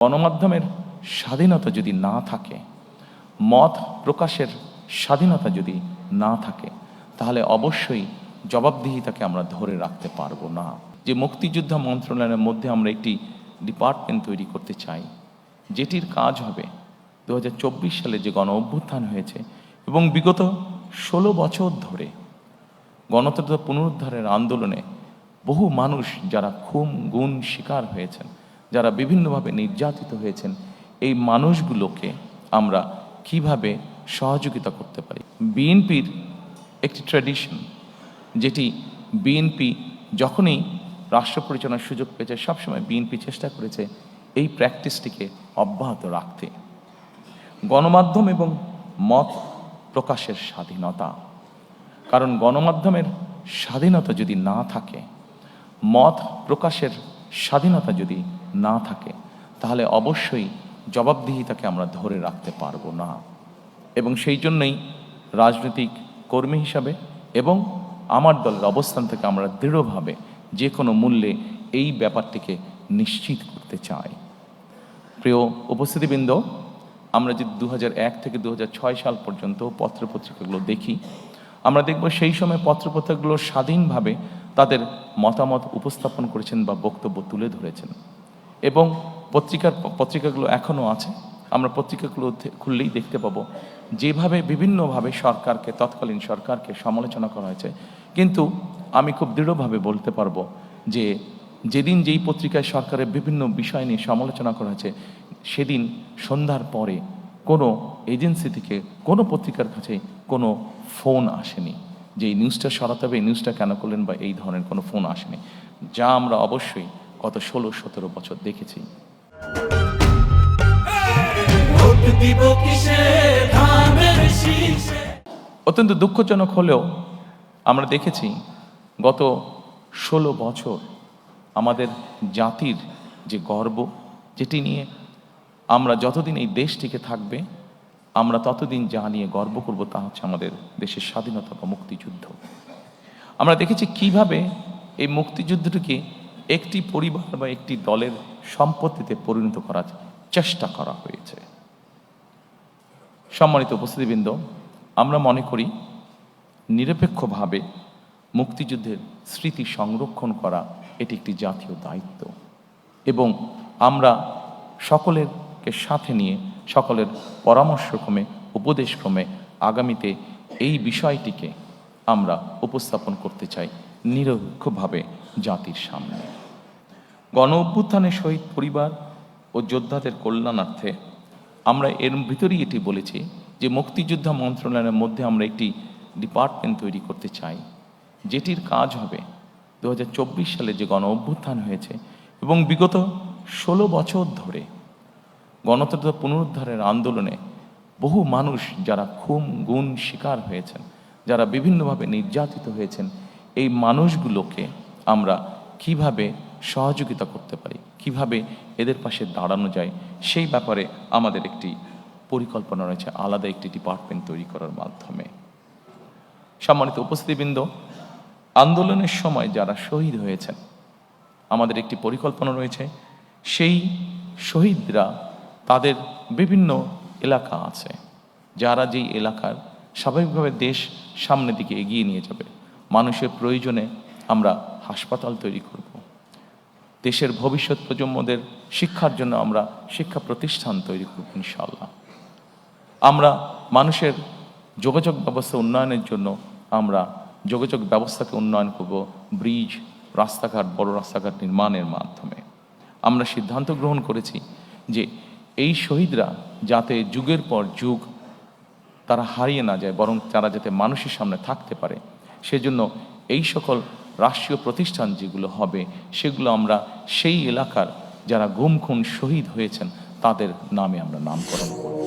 গণমাধ্যমের স্বাধীনতা যদি না থাকে, মত প্রকাশের স্বাধীনতা যদি না থাকে, তাহলে অবশ্যই জবাবদিহিতাকে আমরা ধরে রাখতে পারবো না। যে মুক্তিযোদ্ধা মন্ত্রণালয়ের মধ্যে আমরা একটি ডিপার্টমেন্ট তৈরি করতে চাই, যেটির কাজ হবে 2024 সালে যে গণ অভ্যুত্থান হয়েছে এবং বিগত 16 বছর ধরে গণতন্ত্র পুনরুদ্ধারের আন্দোলনে বহু মানুষ যারা গুম শিকার হয়েছেন, যারা বিভিন্নভাবে নির্যাতিত হয়েছেন, এই মানুষগুলোকে আমরা কিভাবে সহযোগিতা করতে পারি। বিএনপির একটি ট্র্যাডিশন, যেটি বিএনপি যখনই রাষ্ট্র পরিচালনার সুযোগ পেয়েছে সবসময় বিএনপি চেষ্টা করেছে এই প্র্যাকটিসটিকে অব্যাহত রাখতে। গণমাধ্যম এবং মত প্রকাশের স্বাধীনতা, কারণ গণমাধ্যমের স্বাধীনতা যদি না থাকে, মত প্রকাশের স্বাধীনতা যদি না থাকে, তাহলে অবশ্যই জবাবদিহিতাকে আমরা ধরে রাখতে পারবো না। এবং সেই জন্যই রাজনৈতিক কর্মী হিসাবে এবং আমার দলের অবস্থান থেকে আমরা দৃঢ়ভাবে যে কোনো মূল্যে এই ব্যাপারটিকে নিশ্চিত করতে চাই। প্রিয় উপস্থিতিবৃন্দ, আমরা যদি 2001 থেকে 2006 সাল পর্যন্ত পত্রপত্রিকাগুলো দেখি, আমরা দেখব সেই সময় পত্রপত্রিকাগুলো স্বাধীনভাবে তাদের মতামত উপস্থাপন করেছেন বা বক্তব্য তুলে ধরেছেন। এবং পত্রিকাগুলো এখনও আছে। আমরা পত্রিকাগুলো খুললেই দেখতে পাবো যেভাবে বিভিন্নভাবে সরকারকে, তৎকালীন সরকারকে সমালোচনা করা হয়েছে। কিন্তু আমি খুব দৃঢ়ভাবে বলতে পারবো যে যেদিন যেই পত্রিকায় সরকারের বিভিন্ন বিষয় নিয়ে সমালোচনা করা হয়েছে, সেদিন সন্ধ্যার পরে কোনো এজেন্সি থেকে কোনো পত্রিকার কাছে কোনো ফোন আসেনি যে এই নিউজটা সরাতে হবে, এই নিউজটা কেন করলেন, বা এই ধরনের কোনো ফোন আসেনি, যা আমরা অবশ্যই গত 16-17 বছর দেখেছি। অত্যন্ত দুঃখজনক হলেও আমরা দেখেছি গত 16 বছর আমাদের জাতির যে গর্ব, যেটি নিয়ে আমরা যতদিন এই দেশটিকে থাকবে, আমরা ততদিন যা নিয়ে গর্ব করব তা হচ্ছে আমাদের দেশের স্বাধীনতা বা মুক্তিযুদ্ধ। আমরা দেখেছি কিভাবে এই মুক্তিযুদ্ধটিকে একটি পরিবার বা একটি দলের সম্পত্তিতে পরিণত করার চেষ্টা করা হয়েছে। সম্মানিত উপস্থিতিবৃন্দ, আমরা মনে করি নিরপেক্ষভাবে মুক্তিযুদ্ধের স্মৃতি সংরক্ষণ করা এটি একটি জাতীয় দায়িত্ব, এবং আমরা সকলেরকে সাথে নিয়ে, সকলের পরামর্শক্রমে, উপদেশক্রমে আগামীতে এই বিষয়টিকে আমরা উপস্থাপন করতে চাই নিরপেক্ষভাবে জাতির সামনে। গণ অভ্যুত্থানের শহীদ পরিবার ও যোদ্ধাদের কল্যাণার্থে আমরা এর ভিতরেই এটি বলেছি যে মুক্তিযোদ্ধা মন্ত্রণালয়ের মধ্যে আমরা একটি ডিপার্টমেন্ট তৈরি করতে চাই, যেটির কাজ হবে 2024 সালে যে গণ অভ্যুত্থান হয়েছে এবং বিগত 16 বছর ধরে গণতন্ত্র পুনরুদ্ধারের আন্দোলনে বহু মানুষ যারা গুম শিকার হয়েছেন, যারা বিভিন্নভাবে নির্যাতিত হয়েছেন, এই মানুষগুলোকে আমরা কিভাবে সহযোগিতা করতে পারি, কিভাবে এদের পাশে দাঁড়ানো যায়, সেই ব্যাপারে আমাদের একটি পরিকল্পনা রয়েছে আলাদা একটি ডিপার্টমেন্ট তৈরি করার মাধ্যমে। সম্মানিত উপস্থিতিবৃন্দ, আন্দোলনের সময় যারা শহীদ হয়েছেন, আমাদের একটি পরিকল্পনা রয়েছে সেই শহীদরা, তাদের বিভিন্ন এলাকা আছে, যারা যেই এলাকার স্বাভাবিকভাবে দেশ সামনের দিকে এগিয়ে নিয়ে যাবে। মানুষের প্রয়োজনে আমরা হাসপাতাল তৈরি করব, দেশের ভবিষ্যৎ প্রজন্মদের শিক্ষার জন্য আমরা শিক্ষা প্রতিষ্ঠান তৈরি করব ইনশাআল্লাহ। আমরা মানুষের যোগাযোগ ব্যবস্থা উন্নয়নের জন্য আমরা যোগাযোগ ব্যবস্থাকে উন্নয়ন করব, ব্রিজ, রাস্তাঘাট, বড় রাস্তাঘাট নির্মাণের মাধ্যমে। আমরা সিদ্ধান্ত গ্রহণ করেছি যে এই শহীদরা যাতে যুগের পর যুগ তারা হারিয়ে না যায়, বরং তারা যাতে মানুষের সামনে থাকতে পারে, সেজন্য এই সকল রাষ্ট্রীয় প্রতিষ্ঠান যেগুলো হবে, সেগুলো আমরা সেই এলাকার যারা গুম খুন শহীদ হয়েছেন তাদের নামে আমরা নামকরণ করব।